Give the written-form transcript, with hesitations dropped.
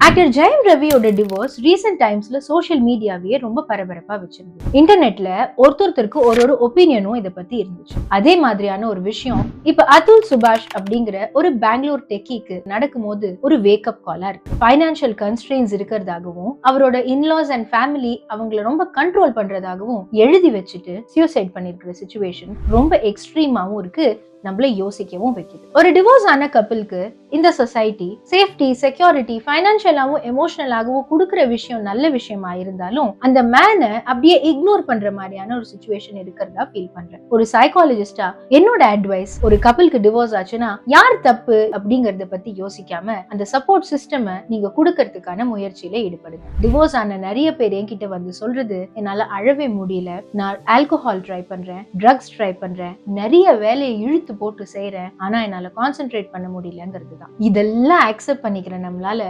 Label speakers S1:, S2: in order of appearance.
S1: Actor ஜெயம் ரவியோட divorce recent டைம்ஸ்ல social மீடியாவே ரொம்ப பரபரப்பா வச்சிருந்தது. இன்டர்நெட்ல ஒருத்தருக்கு ஒரு ஒப்பீனியனும் இதை பத்தி இருந்துச்சு. அதே மாதிரியான ஒரு விஷயம் இப்ப அதுல் சுபாஷ் அப்படிங்கிற ஒரு பெங்களூர் டெக்கிக்கு நடக்கும்போது ஒரு வேக்கப் காலா இருக்கு. பைனான்சியல் கன்ஸ்ட்ரெயின்ஸ் இருக்கிறதாகவும் அவரோட இன்லாஸ் அண்ட் ஃபேமிலி அவங்கள ரொம்ப கண்ட்ரோல் பண்றதாகவும் எழுதி வச்சுட்டு சூசைட் பண்ணிருக்கிற சிச்சுவேஷன் ரொம்ப எக்ஸ்ட்ரீமாவும் இருக்கு. நம்மள யோசிக்கவும் வைக்குது. ஒரு டிவோர்ஸ் ஆன கப்பிளுக்கு இந்த சொசைட்டி சேஃப்டி, செக்யூரிட்டி, ஃபைனான்சியலாவும் எமோஷனலாகவும் கொடுக்குற விஷயம் நல்ல விஷயமா இருந்தாலும் அந்த மேனை அப்படியே இக்னோர் பண்ற மாதிரியான ஒரு சிச்சுவேஷன் இருக்கிறதா ஃபீல் பண்றேன். ஒரு சைக்காலஜிஸ்டா என்னோட அட்வைஸ், ஒரு கப்பிளுக்கு டிவோர்ஸ் ஆச்சுன்னா யார் தப்பு அப்படிங்கறத பத்தி யோசிக்காம அந்த சப்போர்ட் சிஸ்டம் நீங்க கொடுக்கறதுக்கான முயற்சியில ஈடுபடுங்க. டிவோர்ஸ் ஆன நிறைய பேர் என்கிட்ட வந்து சொல்றது, என்னால அழவே முடியல, நான் ஆல்கஹால் ட்ரை பண்றேன், ட்ரக்ஸ் ட்ரை பண்றேன், நிறைய வேலையை இழுத்து போட்டு செய்யறேன், ஆனா என்னால கான்சென்ட்ரேட் பண்ண முடியலங்கிறது தான். இதெல்லாம் அக்செப்ட் பண்ணிக்கிற நம்மளால